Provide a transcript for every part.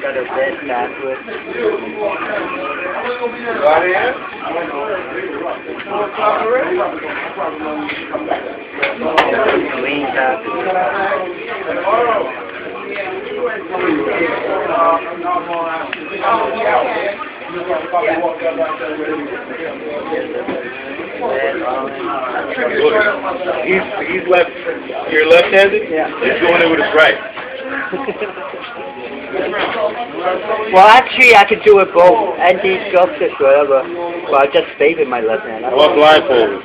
Got a red backward. Green He's left. You're left-handed? Yeah. He's going in with his right. Well, actually, I could do it both. Anti-sculptures, whatever. But I just stay with my left hand. I want blindfolded.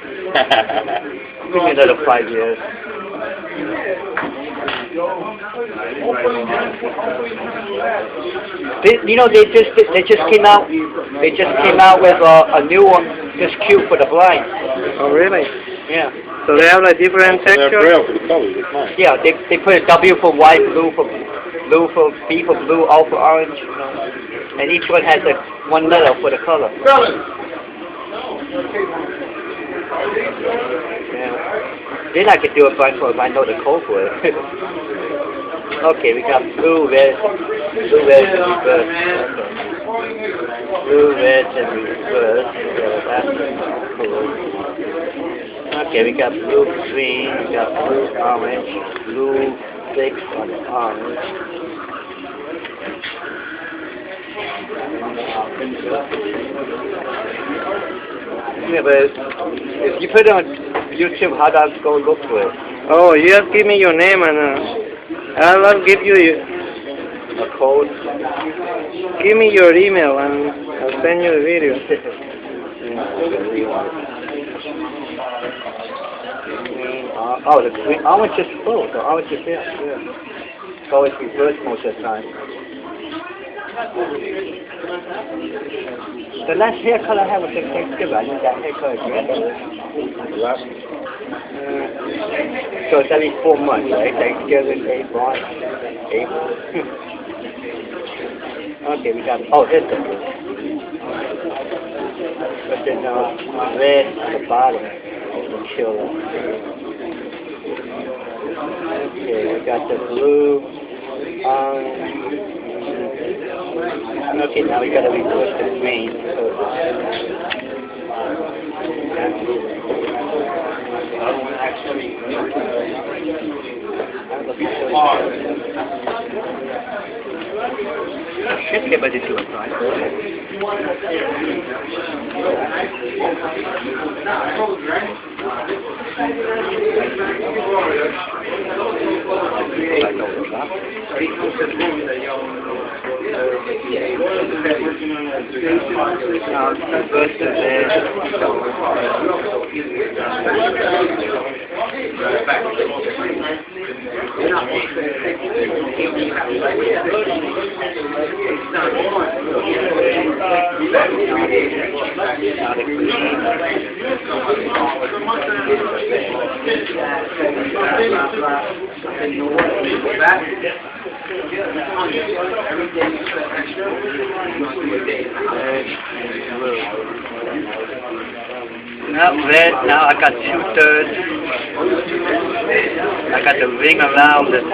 Give me another 5 years. You know, they just came out. They just came out with a new one, just cute for the blind. Oh, really? Yeah. So they have like different They're textures? braille for the colors. It's nice. Yeah, they put a W for white, blue for B for blue, O for orange, you know. And each one has one letter for the color. Yeah. Then I could do a blindfold if I know the code for it. Okay, we got blue, red, and reverse. Blue, red, and reverse. Yeah, that's cool. Okay, we got blue, green, we got blue, orange, blue, 6 on the orange. Yeah, but if you put it on YouTube, how does it go look for it? Oh, you just give me your name and I'll give you A code? give me your email and I'll send you the video. Oh, the green, orange is full, the orange is here. Yeah. So it's reversed most of the time. The last hair color I had was in Thanksgiving. I need that hair color again. So it's every 4 months, right? Thanksgiving, April. Okay, we got, oh, here's the blue. But then red on the bottom of the killer. Okay, we got the blue. Okay, now we gotta reverse the green. I should be able to do it right. Now red, now I got 2/3. I got the ring around the 2/3.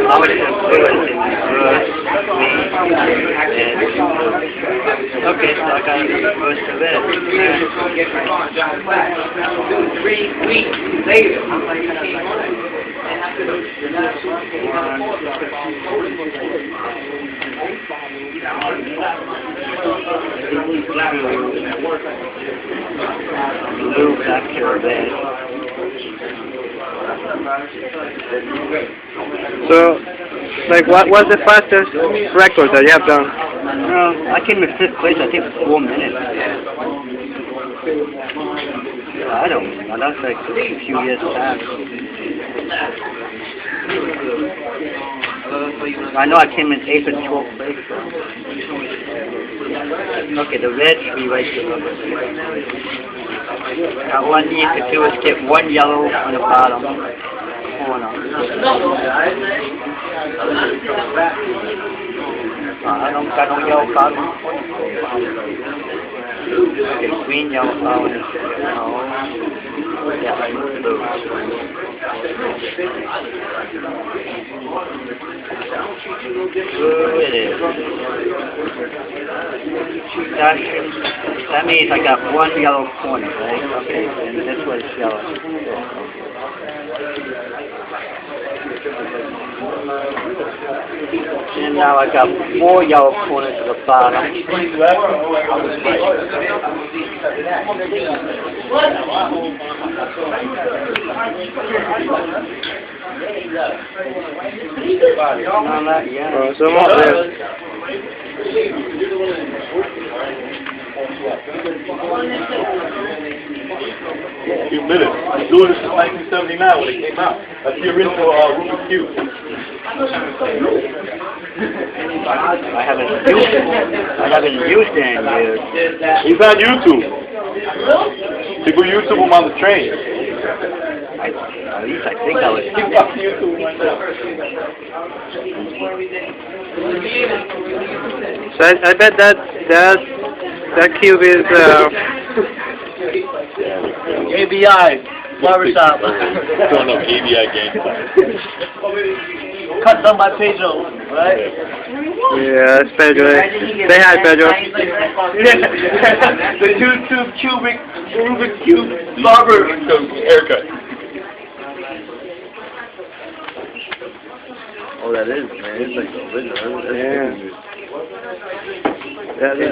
How it is influenced in reverse, okay, so I got reverse to red. 3 weeks later, blue, black, here, red. So, like, what's the fastest record that you have done? I came in 5th place, I think 4 minutes. I don't know. That's like a few years back. I know I came in 8th and 12th place. Okay, the red should be right there. Now one thing you could do is get one yellow on the bottom corner. I don't got no yellow bottom. Okay, green, yellow, orange, no. Yeah, blue. Blue it is. That means I got one yellow corner, right? Okay, and this was yellow. And now I got 4 yellow corners at the bottom. Oh, some more there. A few minutes. I'm doing this since 1979 when it came out. That's the original Rubik's Cube. I haven't used it in years. He's on YouTube. People YouTube him on the train. At least I think I was. He's on YouTube myself. So I bet that cube is ABI, barbershop. Don't know ABI game. Cut done by Pedro, right? yeah, that's Pedro. Say hi, Pedro. The YouTube Rubik's Cube barber Haircut. Oh, that is, man. It's like the original. Yeah.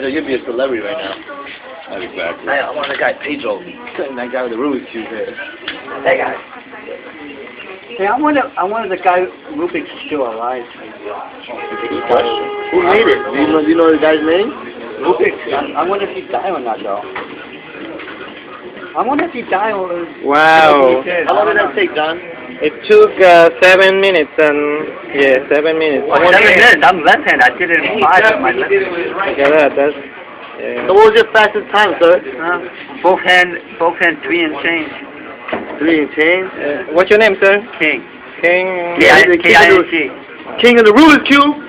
You'd be a celebrity right now. Not exactly. I want that guy Pedro. That guy with the Rubik's Cube there. That guy. Hey, I wonder if the guy Rubik's still alive. Who's Rubik? Do you know the guy's name? Rubik. I wonder if he died or not, though. I wonder if he died or... Wow. How long did that take, John? It took 7 minutes and... Yeah, 7 minutes. Oh, 7 minutes. I'm left-handed. I did it in 5 with my left hand. Look at that. That's... Yeah. So what was your fastest time, sir? Both hand 3 and change. 3 and change? What's your name, sir? King. King... K-I-N-G. King of the Rubik's Cube.